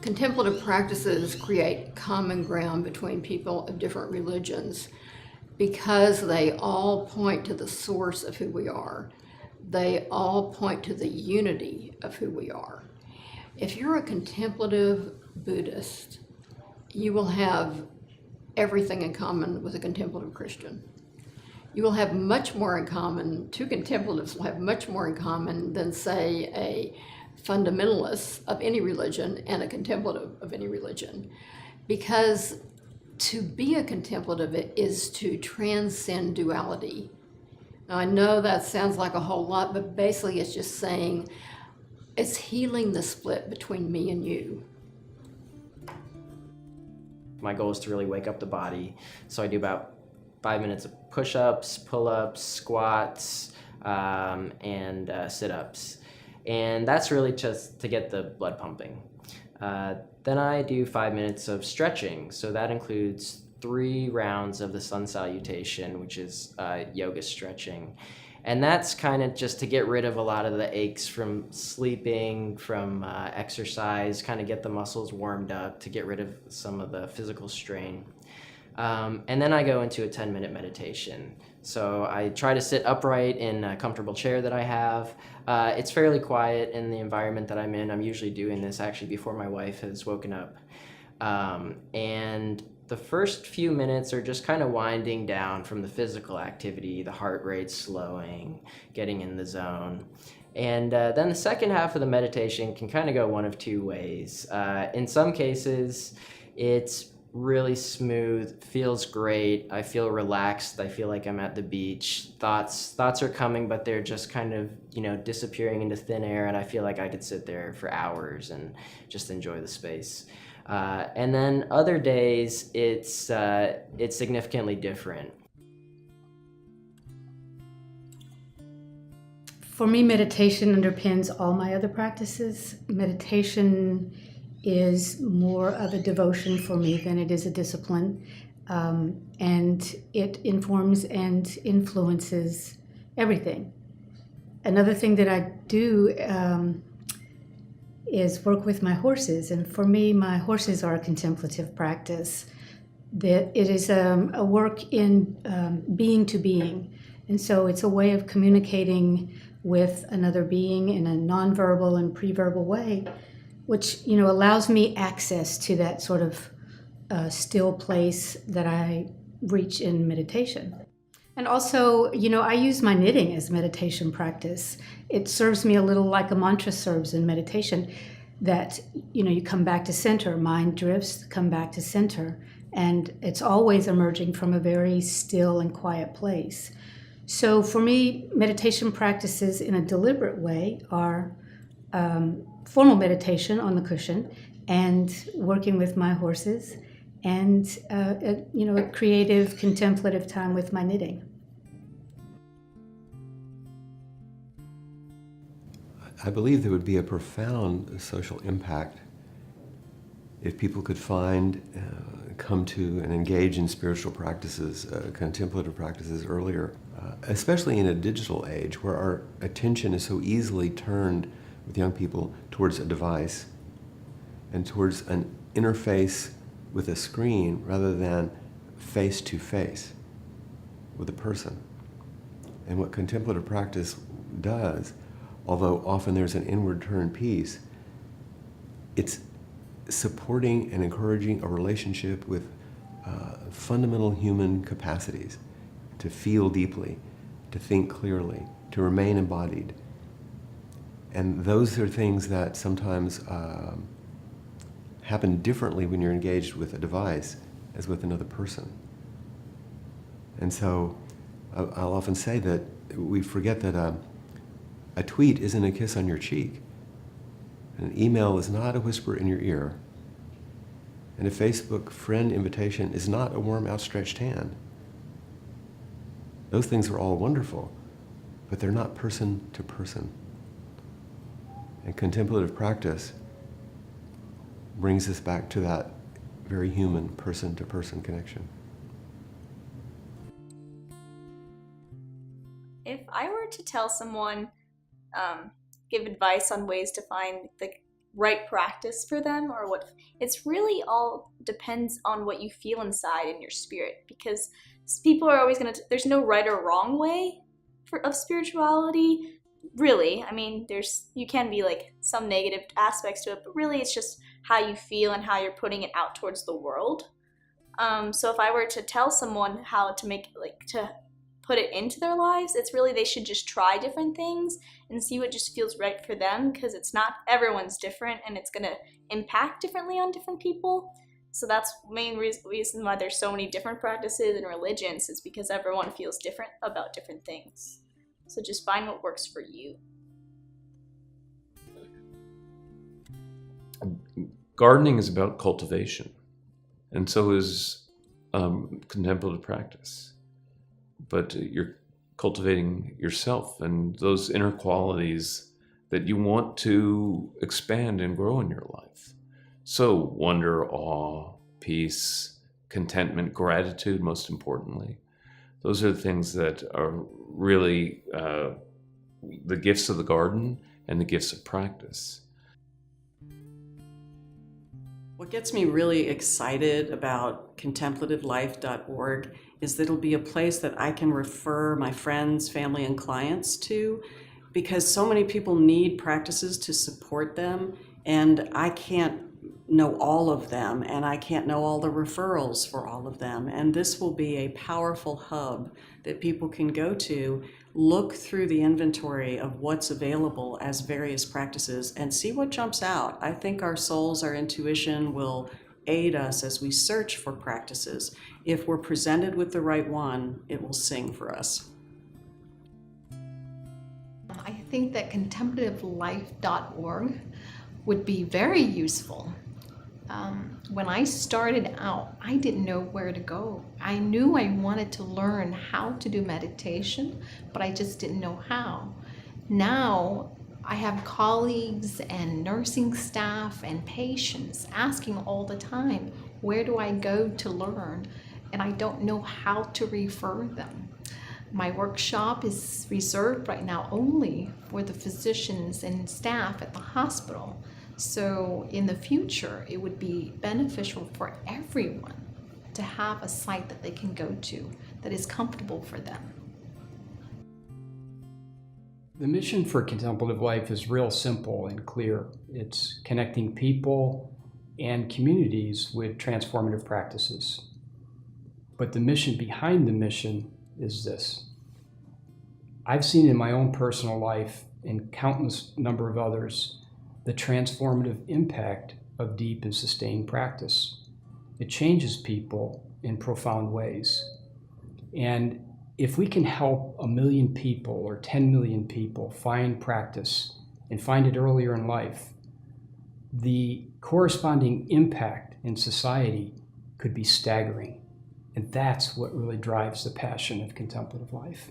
Contemplative practices create common ground between people of different religions because they all point to the source of who we are. They all point to the unity of who we are. If you're a contemplative Buddhist, you will have everything in common with a contemplative Christian. You will have much more in common, two contemplatives will have much more in common than, say, a fundamentalist of any religion and a contemplative of any religion. Because to be a contemplative is to transcend duality. Now, I know that sounds like a whole lot, but basically it's just saying it's healing the split between me and you. My goal is to really wake up the body, so I do about 5 minutes of push-ups, pull-ups, squats, and sit-ups. And that's really just to get the blood pumping. Then I do 5 minutes of stretching, so that includes 3 rounds of the sun salutation, which is yoga stretching. And that's kind of just to get rid of a lot of the aches from sleeping, from exercise, kind of get the muscles warmed up to get rid of some of the physical strain. And then I go into a 10-minute meditation. So I try to sit upright in a comfortable chair that I have. It's fairly quiet in the environment that I'm in. I'm usually doing this actually before my wife has woken up. And the first few minutes are just kind of winding down from the physical activity, the heart rate slowing, getting in the zone. And then the second half of the meditation can kind of go one of 2 ways. In some cases, it's really smooth, feels great. I feel relaxed. I feel like I'm at the beach. Thoughts are coming, but they're just kind of, disappearing into thin air, and I feel like I could sit there for hours and just enjoy the space. And then other days, it's significantly different. For me, meditation underpins all my other practices. Meditation is more of a devotion for me than it is a discipline. And it informs and influences everything. Another thing that I do is work with my horses. And for me, my horses are a contemplative practice. That it is a work in being to being. And so it's a way of communicating with another being in a nonverbal and pre-verbal way, which allows me access to that sort of still place that I reach in meditation. And also, I use my knitting as meditation practice. It serves me a little like a mantra serves in meditation, that you come back to center, mind drifts, come back to center, and it's always emerging from a very still and quiet place. So for me, meditation practices in a deliberate way are formal meditation on the cushion and working with my horses, and a creative, contemplative time with my knitting. I believe there would be a profound social impact if people could find, come to and engage in spiritual practices, contemplative practices earlier, especially in a digital age where our attention is so easily turned with young people towards a device and towards an interface with a screen rather than face to face with a person. And what contemplative practice does, although often there's an inward turn piece, it's supporting and encouraging a relationship with fundamental human capacities to feel deeply, to think clearly, to remain embodied. And those are things that sometimes happen differently when you're engaged with a device as with another person. And so I'll often say that we forget that a tweet isn't a kiss on your cheek. An email is not a whisper in your ear. And a Facebook friend invitation is not a warm, outstretched hand. Those things are all wonderful, but they're not person to person. And contemplative practice brings us back to that very human person-to-person connection. If I were to tell someone, give advice on ways to find the right practice for them, or what. It's really all depends on what you feel inside in your spirit, because people are always going to, there's no right or wrong way of spirituality, really. I mean, you can be like some negative aspects to it, but really it's just how you feel and how you're putting it out towards the world. So if I were to tell someone how to to put it into their lives, it's really they should just try different things and see what just feels right for them, because it's not, everyone's different and it's going to impact differently on different people. So that's the main reason why there's so many different practices and religions, is because everyone feels different about different things. So just find what works for you. Gardening is about cultivation, and so is contemplative practice. But you're cultivating yourself and those inner qualities that you want to expand and grow in your life. So wonder, awe, peace, contentment, gratitude, most importantly. Those are the things that are really the gifts of the garden and the gifts of practice. What gets me really excited about contemplativelife.org is that it'll be a place that I can refer my friends, family, and clients to, because so many people need practices to support them, and I can't know all of them, and I can't know all the referrals for all of them. And this will be a powerful hub that people can go to, look through the inventory of what's available as various practices, and see what jumps out. I think our souls, our intuition will aid us as we search for practices. If we're presented with the right one, it will sing for us. I think that contemplativelife.org would be very useful. When I started out, I didn't know where to go. I knew I wanted to learn how to do meditation, but I just didn't know how. Now, I have colleagues and nursing staff and patients asking all the time, where do I go to learn? And I don't know how to refer them. My workshop is reserved right now only for the physicians and staff at the hospital. So in the future, it would be beneficial for everyone to have a site that they can go to that is comfortable for them. The mission for Contemplative Life is real simple and clear. It's connecting people and communities with transformative practices. But the mission behind the mission is this. I've seen in my own personal life, and countless number of others, the transformative impact of deep and sustained practice. It changes people in profound ways. And if we can help 1 million people or 10 million people find practice and find it earlier in life, the corresponding impact in society could be staggering. And that's what really drives the passion of contemplative life.